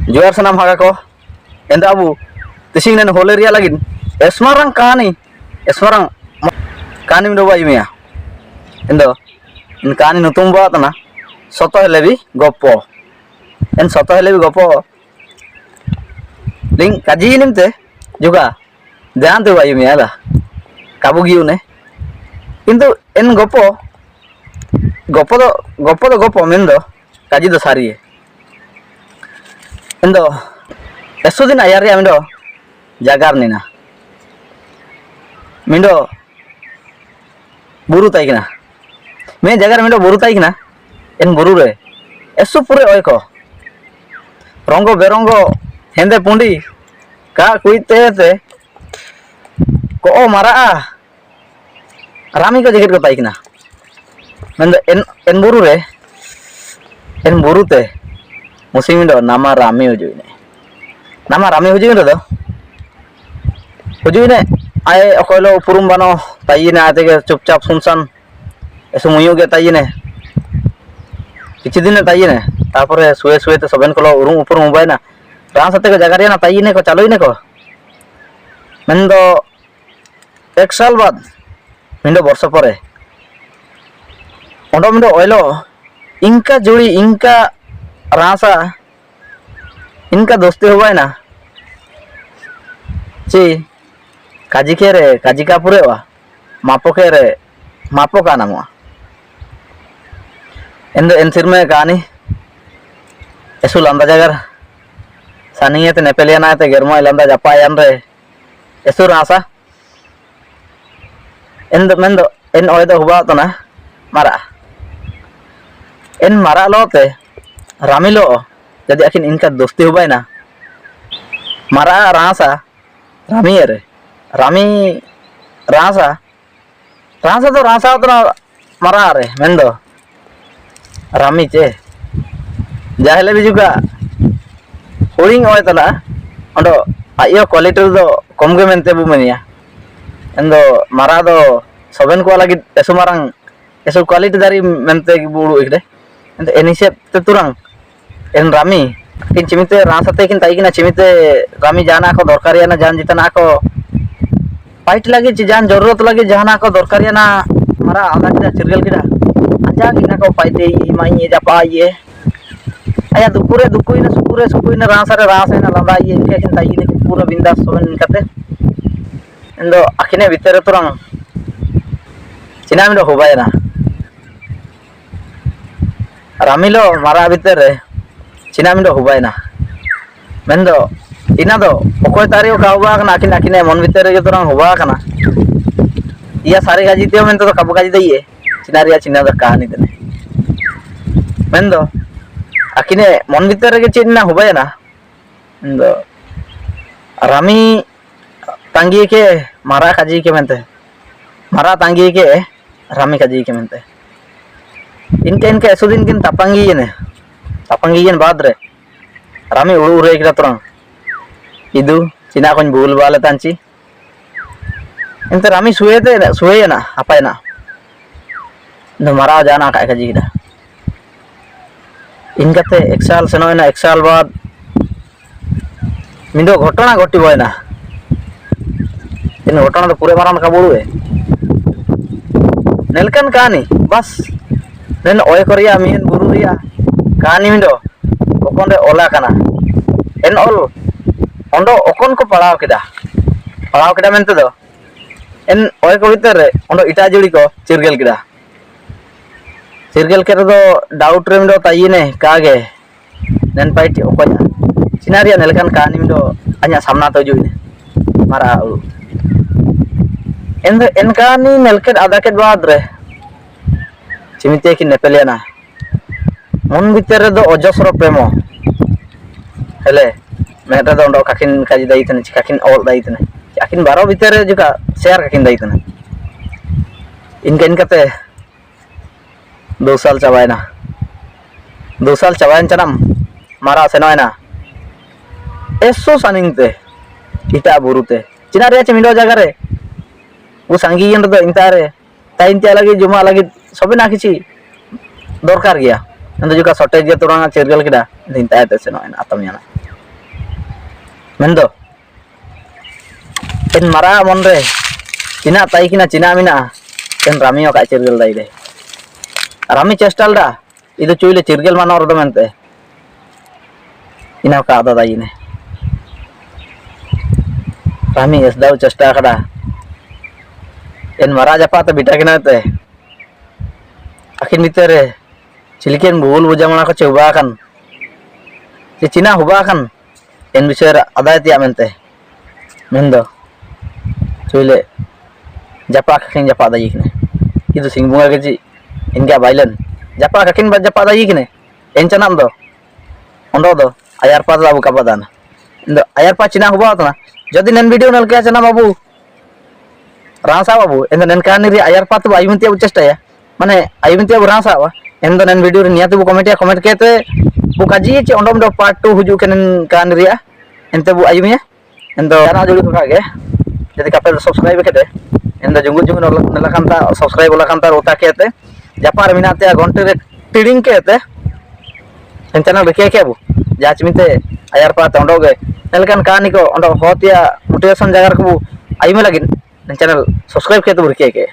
Juar sanam haga ko. Enda abu. Tising nen holeria lagi. Esmarang kani. Esmarang kani mindo bayi mia. Endo. In kani nutum ba tana. Soto helebi gopo. En soto helebi gopo. Ling kaji nimte juga. Jangan tuh bayi mia lah. Kabu giu ne. কিন্তু en gopo gopo mendo kaji do sari endo esudin ayari amindo jagar nina mindo buru tai kina me jagar mindo buru tai kina en buru re esu pure oiko rongo berongo hende pundi ka kuite te ko o mara Rami ko jaket ko tai kina mendo en buru te musim indo nama Rami huju ini nama Rami huju indo do huju ini ay okoilo purum bano tai ne ate ke chupchap sunsan esu muyu ge tai ne kichi din tai ne tapore suwe te soben kolo urung upur mumbai na ran sate ko jagari na tai ne ko chaloi ne ko mendo ek sal bad mindo borso pore ondo mindo oilo inka juri inka rasa inka dosti huwa na ci kaji kere kaji ka pure wa mapo kere mapo ka namwa endo ensir me kani esu landa jagar saniye te nepeliana te germo landa japayan re esu rasa endo mendo en oida huba to na mara en mara lo te ramilo jadi akin inka dosti huba na mara rasa rami ere rami rasa to mara re mendo rami ce jahile bi juga uring oida la ondo ayo quality do komge mente bu menia endo mara do soben ko lagi esu marang esu quality dari mente bulu ikde endo enisep te turang en rami kin chimite rasa te kin tai kina chimite rami jana ko dorkari na jan jitana ko fight lagi jan जरूरत lagi jana ko dorkari na mara ala kida cirgal kida anja kina ko fight e mai ye japa ye aya dukuina sukure rasa na landa ye kin tai ni pura bindas soben kate endo akhine bitere turang cina mindo hubayana ramilo mara bitere cina mindo hubayana mendo ina do okoy tario ka huba kana akhine mon bitere ge turang huba kana iya sare gaji teo mento to kabu gaji deiye cina do kahani tene mendo akhine mon bitere ge cina hubayana mendo rami tangi ke mara kaji ke mente mara tangi ke rami kaji ke mente इनके ऐसो दिन किन तापंगी yen badre rami ure kira turang idu cina kon bul bale tanci ente rami suwe na apa na no mara jana ka kaji kida inkate exal seno na exal bad mindo घटना घटी boy na इन घटना तो पूरे मारान का बोलू है नेलकन कहानी बस नेन ओय करिया मिन बुरु रिया कहानी मिंदो ओकोन रे ओला कना एन ओल ओंडो ओकोन को पढ़ाव केदा मेनते दो एन ओय को भीतर रे ओंडो इटा जुड़ी को चिरगेल केदा दो डाउट रे मिंदो ताइने कागे नेन पाइटी ओकोnya सिनारिया नेलकन कहानी मिंदो अnya सामना तो जुइने मारा en kani nelket adaket badre chimite ki nepeliana mon bitere do ojosro premo hele meta do ndo kakin kaji dai tane kakin ol dai tane kakin baro bitere juga share kakin dai tane inken kate 2 साल cabain canam mara senoina eso saningte ita burute cina rea cimindo jagare वो संगीन रे इंतारे ताइनते लगी जुमा लगी सबे ना किछि दरकार गया नंद जुका शॉर्टेज गे तुरंग चेरगल किदा इंताते से न आतम याना mendo en mara monre cina tai kina cina mina en rami oka cirgel dai de rami chestal da idu cuile cirgel manor do mente ina ka ada dai ne rami es dau chesta kada en mara japa ta bita kina te akin mitere ciliken bul bujamana ko coba kan si cina huba kan en bisera ada tiap mente mendo cuile japa kakin japa dai kine itu sing bunga keji inga bailen japa kakin ba japa dai kine en chanam do ondo do ayar pa da buka padana indo ayar pa cina huba na jadi nen video nal kya chana babu rasa babu endo nen kan ri ayar pa tu ayunti abu chesta ya mane ayunti abu rasa wa endo nen video ri niatu bu comment ya comment kete bu kaji che ondo ondo part 2 huju kenen kan ri ya ente bu ayumnya endo kana jodi ko kage jadi kapel subscribe kete endo jungu jungu nala kanta subscribe ola kanta rota kete japar minate gonte re tiding kete en channel reke ke bu jach mite ayar pa ondo ge nelkan kani ko ondo hotia motivation jagar ko ayume lagin channel subscribe kete bu reke ke